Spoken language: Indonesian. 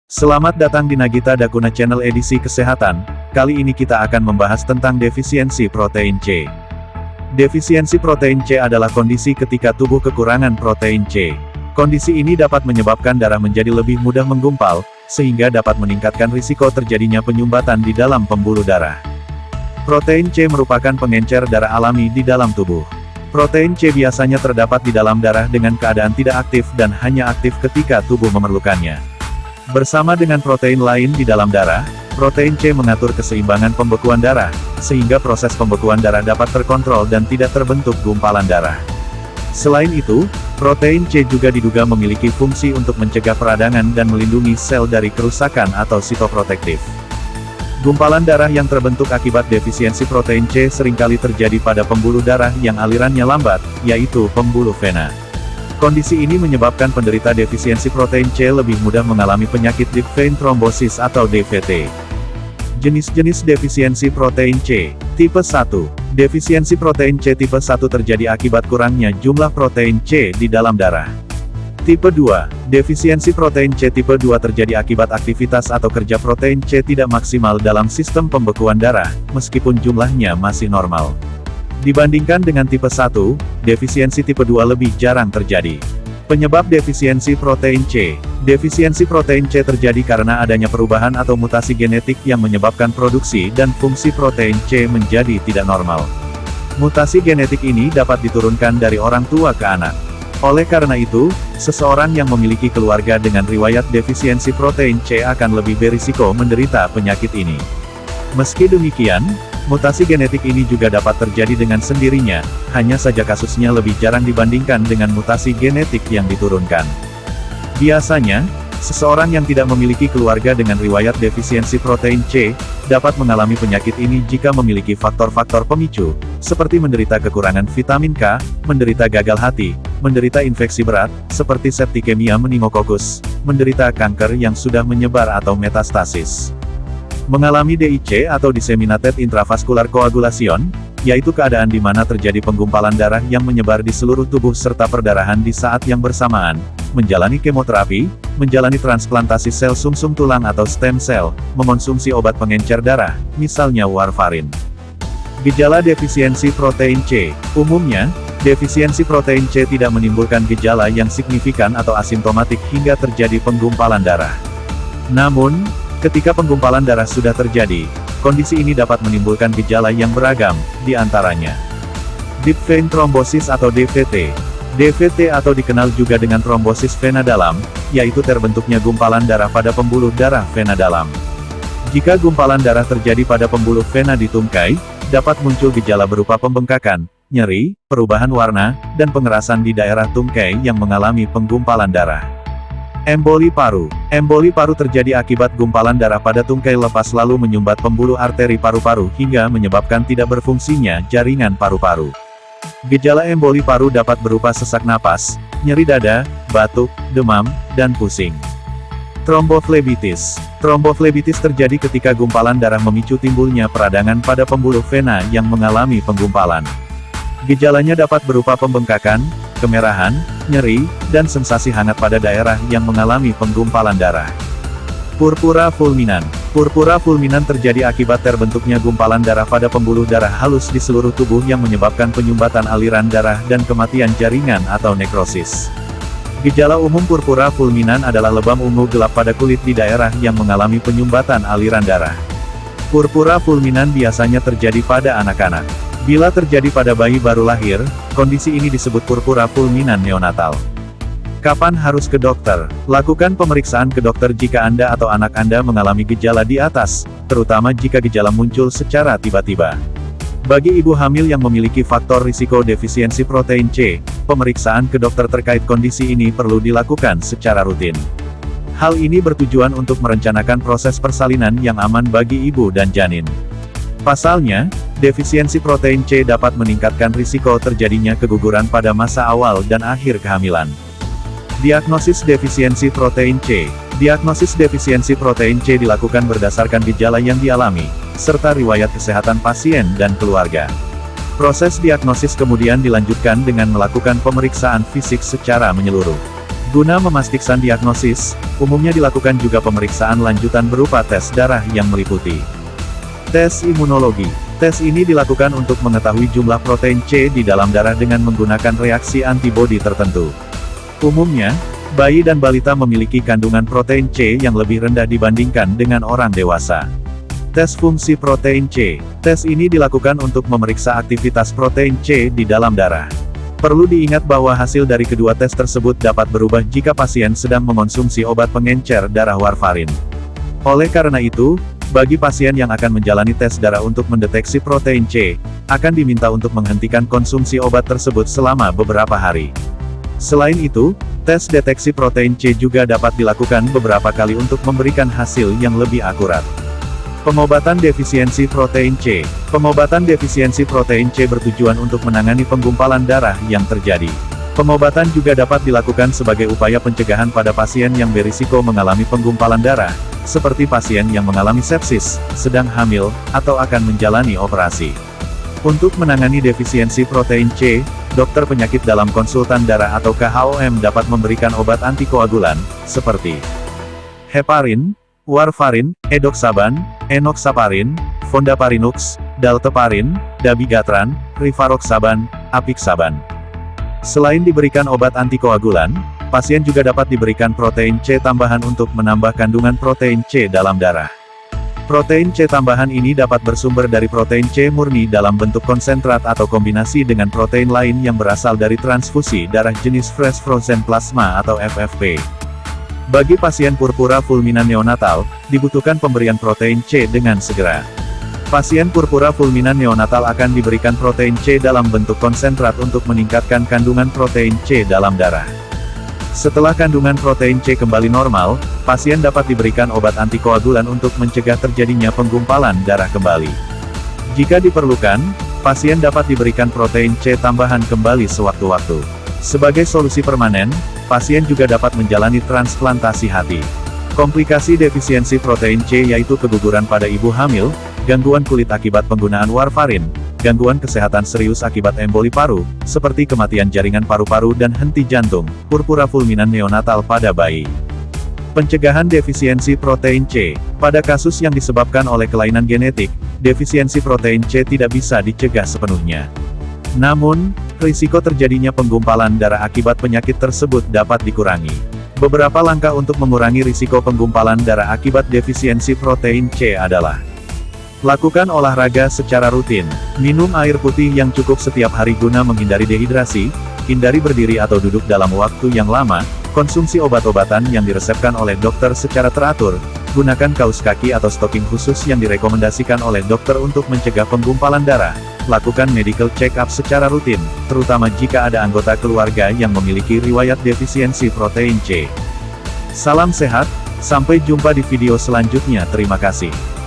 Selamat datang di Nagita Dakuna Channel edisi kesehatan. Kali ini kita akan membahas tentang defisiensi protein C. Defisiensi protein C adalah kondisi ketika tubuh kekurangan protein C. Kondisi ini dapat menyebabkan darah menjadi lebih mudah menggumpal, sehingga dapat meningkatkan risiko terjadinya penyumbatan di dalam pembuluh darah. Protein C merupakan pengencer darah alami di dalam tubuh. Protein C biasanya terdapat di dalam darah dengan keadaan tidak aktif dan hanya aktif ketika tubuh memerlukannya. Bersama dengan protein lain di dalam darah, protein C mengatur keseimbangan pembekuan darah, sehingga proses pembekuan darah dapat terkontrol dan tidak terbentuk gumpalan darah. Selain itu, protein C juga diduga memiliki fungsi untuk mencegah peradangan dan melindungi sel dari kerusakan atau sitoprotektif. Gumpalan darah yang terbentuk akibat defisiensi protein C seringkali terjadi pada pembuluh darah yang alirannya lambat, yaitu pembuluh vena. Kondisi ini menyebabkan penderita defisiensi protein C lebih mudah mengalami penyakit deep vein thrombosis atau DVT. Jenis-jenis defisiensi protein C. Tipe 1. Defisiensi protein C tipe 1 terjadi akibat kurangnya jumlah protein C di dalam darah. Tipe 2. Defisiensi protein C tipe 2 terjadi akibat aktivitas atau kerja protein C tidak maksimal dalam sistem pembekuan darah, meskipun jumlahnya masih normal. Dibandingkan dengan tipe 1, defisiensi tipe 2 lebih jarang terjadi. Penyebab defisiensi protein C. Defisiensi protein C terjadi karena adanya perubahan atau mutasi genetik yang menyebabkan produksi dan fungsi protein C menjadi tidak normal. Mutasi genetik ini dapat diturunkan dari orang tua ke anak. Oleh karena itu, seseorang yang memiliki keluarga dengan riwayat defisiensi protein C akan lebih berisiko menderita penyakit ini. Meski demikian, mutasi genetik ini juga dapat terjadi dengan sendirinya, hanya saja kasusnya lebih jarang dibandingkan dengan mutasi genetik yang diturunkan. Biasanya, seseorang yang tidak memiliki keluarga dengan riwayat defisiensi protein C, dapat mengalami penyakit ini jika memiliki faktor-faktor pemicu, seperti menderita kekurangan vitamin K, menderita gagal hati, menderita infeksi berat, seperti septikemia meningokokus, menderita kanker yang sudah menyebar atau metastasis. Mengalami DIC atau Disseminated Intravascular Coagulation, yaitu keadaan di mana terjadi penggumpalan darah yang menyebar di seluruh tubuh serta perdarahan di saat yang bersamaan, menjalani kemoterapi, menjalani transplantasi sel sumsum tulang atau stem cell, mengonsumsi obat pengencer darah, misalnya warfarin. Gejala defisiensi protein C. Umumnya, defisiensi protein C tidak menimbulkan gejala yang signifikan atau asimptomatik hingga terjadi penggumpalan darah. Namun, ketika penggumpalan darah sudah terjadi, kondisi ini dapat menimbulkan gejala yang beragam, di antaranya deep vein thrombosis atau DVT. DVT atau dikenal juga dengan trombosis vena dalam, yaitu terbentuknya gumpalan darah pada pembuluh darah vena dalam. Jika gumpalan darah terjadi pada pembuluh vena di tungkai, dapat muncul gejala berupa pembengkakan, nyeri, perubahan warna, dan pengerasan di daerah tungkai yang mengalami penggumpalan darah. Emboli paru. Emboli paru terjadi akibat gumpalan darah pada tungkai lepas lalu menyumbat pembuluh arteri paru-paru hingga menyebabkan tidak berfungsinya jaringan paru-paru. Gejala emboli paru dapat berupa sesak napas, nyeri dada, batuk, demam, dan pusing. Tromboflebitis. Tromboflebitis terjadi ketika gumpalan darah memicu timbulnya peradangan pada pembuluh vena yang mengalami penggumpalan. Gejalanya dapat berupa pembengkakan, kemerahan, nyeri, dan sensasi hangat pada daerah yang mengalami penggumpalan darah. Purpura fulminan. Purpura fulminan terjadi akibat terbentuknya gumpalan darah pada pembuluh darah halus di seluruh tubuh yang menyebabkan penyumbatan aliran darah dan kematian jaringan atau nekrosis. Gejala umum purpura fulminan adalah lebam ungu gelap pada kulit di daerah yang mengalami penyumbatan aliran darah. Purpura fulminan biasanya terjadi pada anak-anak. Bila terjadi pada bayi baru lahir, kondisi ini disebut purpura fulminan neonatal. Kapan harus ke dokter? Lakukan pemeriksaan ke dokter jika Anda atau anak Anda mengalami gejala di atas, terutama jika gejala muncul secara tiba-tiba. Bagi ibu hamil yang memiliki faktor risiko defisiensi protein C, pemeriksaan ke dokter terkait kondisi ini perlu dilakukan secara rutin. Hal ini bertujuan untuk merencanakan proses persalinan yang aman bagi ibu dan janin. Pasalnya, defisiensi protein C dapat meningkatkan risiko terjadinya keguguran pada masa awal dan akhir kehamilan. Diagnosis defisiensi protein C. Diagnosis defisiensi protein C dilakukan berdasarkan gejala yang dialami, serta riwayat kesehatan pasien dan keluarga. Proses diagnosis kemudian dilanjutkan dengan melakukan pemeriksaan fisik secara menyeluruh. Guna memastikan diagnosis, umumnya dilakukan juga pemeriksaan lanjutan berupa tes darah yang meliputi tes imunologi. Tes ini dilakukan untuk mengetahui jumlah protein C di dalam darah dengan menggunakan reaksi antibodi tertentu. Umumnya, bayi dan balita memiliki kandungan protein C yang lebih rendah dibandingkan dengan orang dewasa. Tes fungsi protein C. Tes ini dilakukan untuk memeriksa aktivitas protein C di dalam darah. Perlu diingat bahwa hasil dari kedua tes tersebut dapat berubah jika pasien sedang mengonsumsi obat pengencer darah warfarin. Oleh karena itu, bagi pasien yang akan menjalani tes darah untuk mendeteksi protein C, akan diminta untuk menghentikan konsumsi obat tersebut selama beberapa hari. Selain itu, tes deteksi protein C juga dapat dilakukan beberapa kali untuk memberikan hasil yang lebih akurat. Pengobatan defisiensi protein C. Pengobatan defisiensi protein C bertujuan untuk menangani penggumpalan darah yang terjadi. Pengobatan juga dapat dilakukan sebagai upaya pencegahan pada pasien yang berisiko mengalami penggumpalan darah, seperti pasien yang mengalami sepsis, sedang hamil, atau akan menjalani operasi. Untuk menangani defisiensi protein C, dokter penyakit dalam konsultan darah atau KHOM dapat memberikan obat antikoagulan, seperti heparin, warfarin, edoxaban, enoxaparin, fondaparinux, dalteparin, dabigatran, rivaroxaban, apixaban. Selain diberikan obat antikoagulan, pasien juga dapat diberikan protein C tambahan untuk menambah kandungan protein C dalam darah. Protein C tambahan ini dapat bersumber dari protein C murni dalam bentuk konsentrat atau kombinasi dengan protein lain yang berasal dari transfusi darah jenis fresh frozen plasma atau FFP. Bagi pasien purpura fulminan neonatal, dibutuhkan pemberian protein C dengan segera. Pasien purpura fulminan neonatal akan diberikan protein C dalam bentuk konsentrat untuk meningkatkan kandungan protein C dalam darah. Setelah kandungan protein C kembali normal, pasien dapat diberikan obat antikoagulan untuk mencegah terjadinya penggumpalan darah kembali. Jika diperlukan, pasien dapat diberikan protein C tambahan kembali sewaktu-waktu. Sebagai solusi permanen, pasien juga dapat menjalani transplantasi hati. Komplikasi defisiensi protein C yaitu keguguran pada ibu hamil, gangguan kulit akibat penggunaan warfarin, gangguan kesehatan serius akibat emboli paru, seperti kematian jaringan paru-paru dan henti jantung, purpura fulminan neonatal pada bayi. Pencegahan defisiensi protein C. Pada kasus yang disebabkan oleh kelainan genetik, defisiensi protein C tidak bisa dicegah sepenuhnya. Namun, risiko terjadinya penggumpalan darah akibat penyakit tersebut dapat dikurangi. Beberapa langkah untuk mengurangi risiko penggumpalan darah akibat defisiensi protein C adalah: lakukan olahraga secara rutin, minum air putih yang cukup setiap hari guna menghindari dehidrasi, hindari berdiri atau duduk dalam waktu yang lama, konsumsi obat-obatan yang diresepkan oleh dokter secara teratur, gunakan kaus kaki atau stocking khusus yang direkomendasikan oleh dokter untuk mencegah penggumpalan darah, lakukan medical check-up secara rutin, terutama jika ada anggota keluarga yang memiliki riwayat defisiensi protein C. Salam sehat, sampai jumpa di video selanjutnya. Terima kasih.